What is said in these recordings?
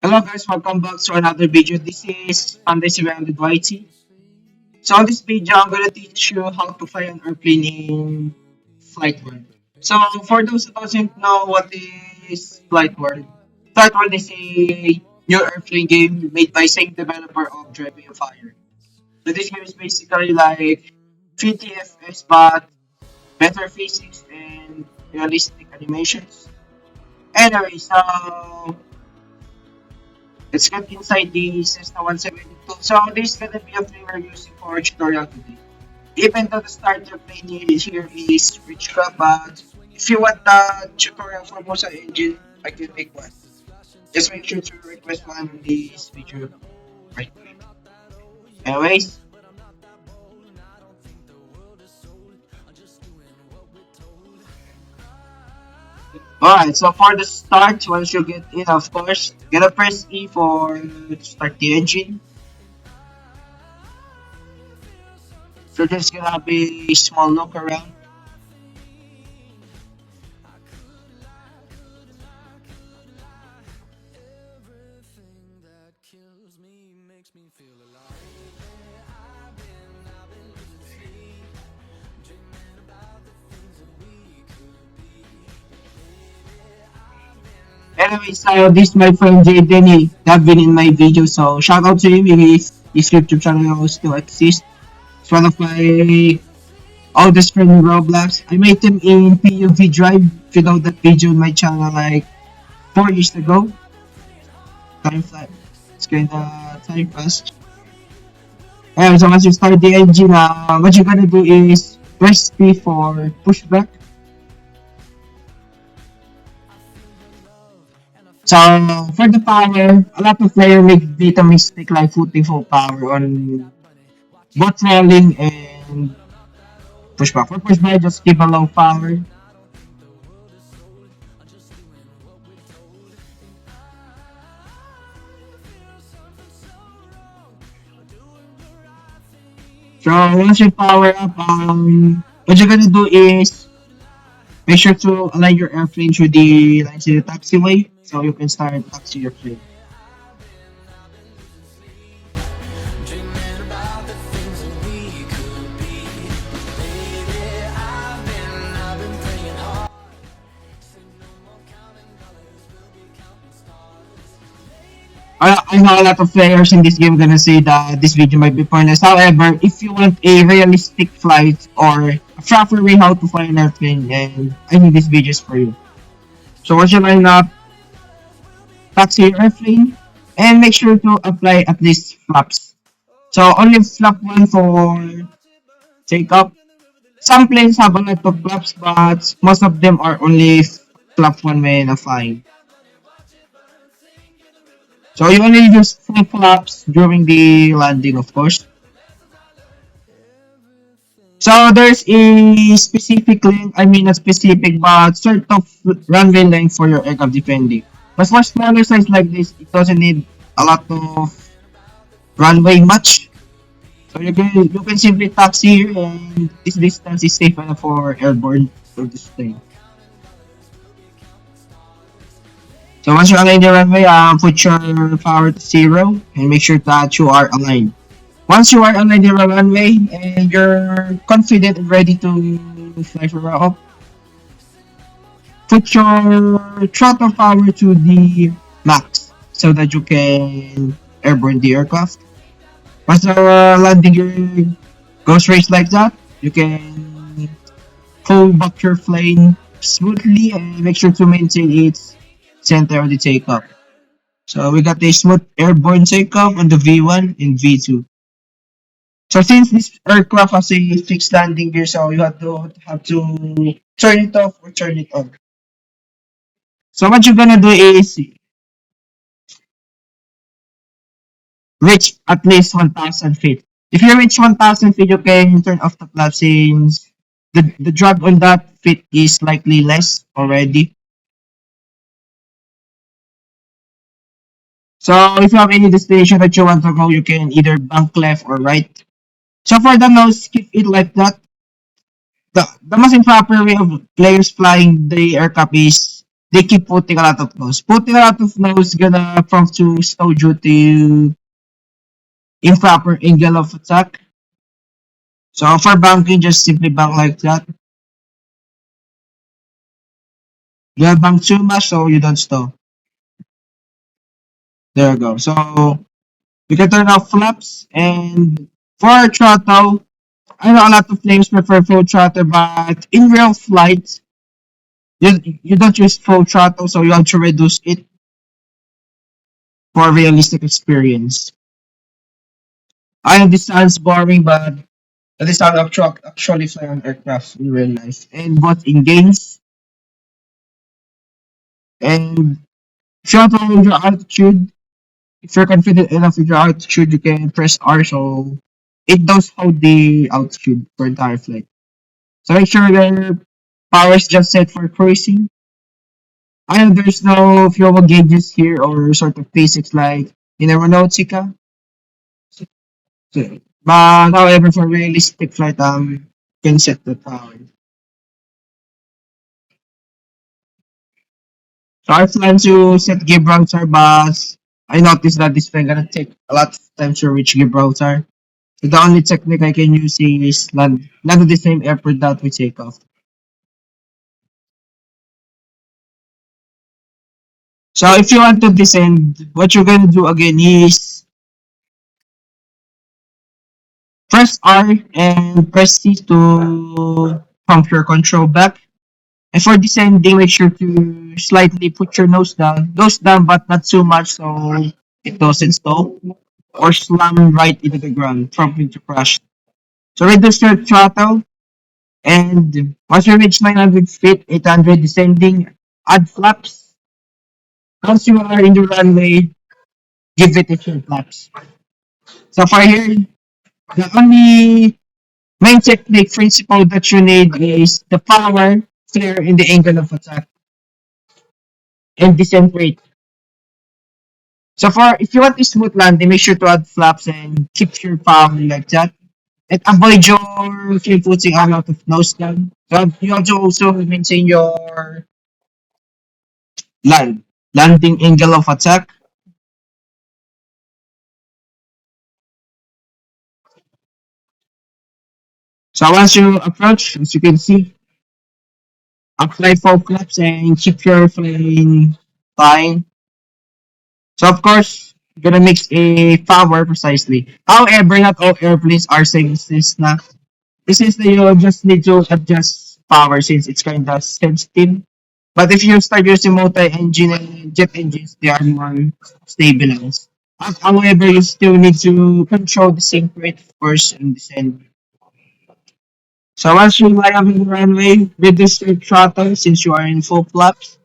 Hello guys, welcome back to another video. This is Sunday Surrounded YT. So on this video, I'm gonna teach you how to fly an airplane in Flight World. So for those who doesn't know what is Flight World is a new airplane game made by same developer of Driving a Fire. So this game is basically like 3D FPS but better physics and realistic animations. Anyway, so let's get inside the Cessna 172. So this is gonna be a thing we're using for tutorial today. Even though the starter plane here is Witchcraft, but if you want the tutorial for Mosa engine, I can make one. Just make sure to request one in this video right away. Anyways, alright, so for the start, once you get in, of course, gonna press E for to start the engine. So there's gonna be a small look around. Anyway, so this my friend Jaden, he have been in my video, so shout out to him if his YouTube channel still exists. It's one of my oldest friend in Roblox. I made him in PUV Drive, if you know that video on my channel like 4 years ago. Time flies. It's kinda time fast. Anyway, so once you start the engine, what you're gonna do is press P for pushback. So for the power, a lot of players make data mistake like putting full power on both rolling and pushback. For pushback, just keep a low power. So once you power up, what you're gonna do is make sure to align your airplane through the lines in the taxiway so you can start taxi your plane. I know a lot of players in this game gonna say that this video might be pointless. However, if you want a realistic flight or a proper way how to fly an airplane, and I think this video is for you. So once you line up, taxi your airplane, and make sure to apply at least flaps. So only flap one for take up. Some planes have a lot of flaps, but most of them are only flap one when flying. So you only use full flaps during the landing, of course. So there's a specific length, I mean not specific, but sort of runway length for your aircraft depending. But for smaller size like this, it doesn't need a lot of runway much. So you can simply taxi here and this distance is safe enough for airborne for this plane. So once you align the runway, put your power to zero and make sure that you are aligned. Once you are aligned in the runway and you're confident and ready to fly for a hop, put your throttle power to the max so that you can airborne the aircraft. Once the landing gear goes raised like that, you can pull back your plane smoothly and make sure to maintain its center of the takeoff. So we got a smooth airborne takeoff on the V1 and V2. So since this aircraft has a fixed landing gear, so you have to turn it off or turn it on. So what you're gonna do is reach at least 1,000 feet. If you reach 1,000 feet, you can turn off the flap since the drag on that feet is slightly less already. So if you have any destination that you want to go, you can either bank left or right. So for the nose, keep it like that. The most improper way of players flying the aircraft is they keep putting a lot of nose. Putting a lot of nose gonna prompt to slow due to improper angle of attack. So for banking, just simply bank like that. You have bank too much, so you don't stop. There you go. So we can turn off flaps and for throttle, I know a lot of players prefer full throttle, but in real flight, you don't use full throttle, so you have to reduce it for realistic experience. I know this sounds boring, but that is how actually fly on aircraft in real life, and both in games and if you want to know your altitude, if you're confident enough with your altitude, you can press R so it knows how the altitude for entire flight. So make sure your power is just set for cruising. I know there's no fuel gauges here or sort of basics like in aeronautica. So, but however, for realistic flight, can set the power. So I plan to set Gibraltar, but I noticed that this thing gonna take a lot of time to reach Gibraltar. So the only technique I can use is land at the same airport that we take off. So if you want to descend, what you're gonna do again is press R and press C to pump your control back. And for descending, make sure to slightly put your nose down. Nose down, but not too much so it doesn't stall or slam right into the ground, prompting to crash. So reduce your throttle, and once you reach 900 feet, 800 descending, add flaps. Once you are in the runway, give it a few flaps. So for here, the only main technique principle that you need is the power, flare, and the angle of attack, and descent rate. So for if you want a smooth landing, make sure to add flaps and keep your power like that. And avoid your flip footing a lot of nose down. So you have to also maintain your landing angle of attack. So once you approach, as you can see, apply 4 flaps and keep your plane flying. So of course, you're gonna mix a power precisely. However, not all airplanes are saying this na. This is that you just need to adjust power since it's kind of sensitive. But if you start using multi-engine and jet engines, they are more stabilized. However, you still need to control the sink rate, of course, and descend. So once you lie up in the runway, reduce your throttle since you are in full flaps.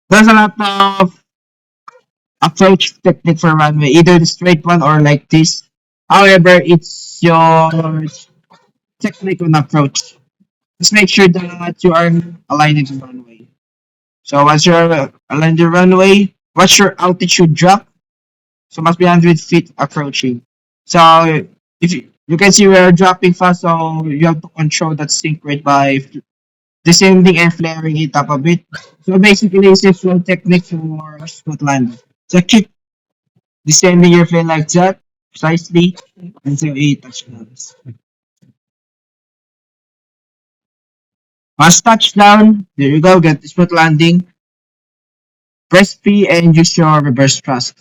There's a lot of approach technique for runway, either the straight one or like this. However, it's your technique on approach. Just make sure that you are aligned in the runway. So once you're aligned the runway, watch your altitude drop. So must be 100 feet approaching. So if you can see we're dropping fast, so you have to control that sync rate by descending and flaring it up a bit. So basically, it's a flow technique for smooth landing. So keep descending your plane like that, precisely, until it touchdowns. Once touchdown, there you go, get the smooth landing. Press P and use your reverse thrust.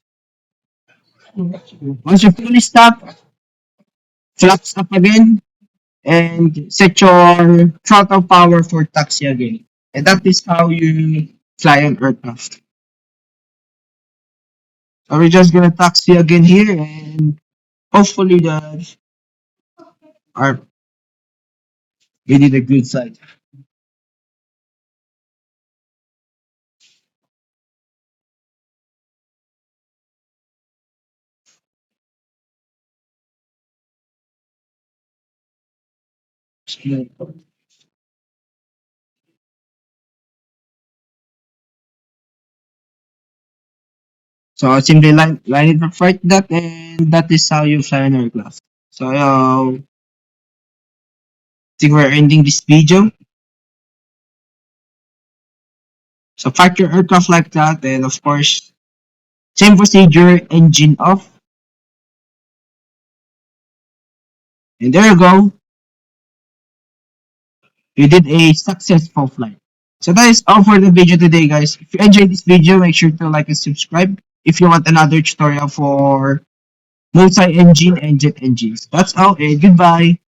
Once you fully stop, flaps up again, and set your throttle power for taxi again. And that is how you fly on aircraft. So we're just gonna taxi again here and hopefully that are we did a good side. So simply line it up right that and that is how you fly an aircraft. So I think we're ending this video. So park your aircraft like that, and of course, same procedure, engine off, and there you go. You did a successful flight. So that is all for the video today, guys. If you enjoyed this video, make sure to like and subscribe. If you want another tutorial for multi-engine and jet engines. That's all, and goodbye.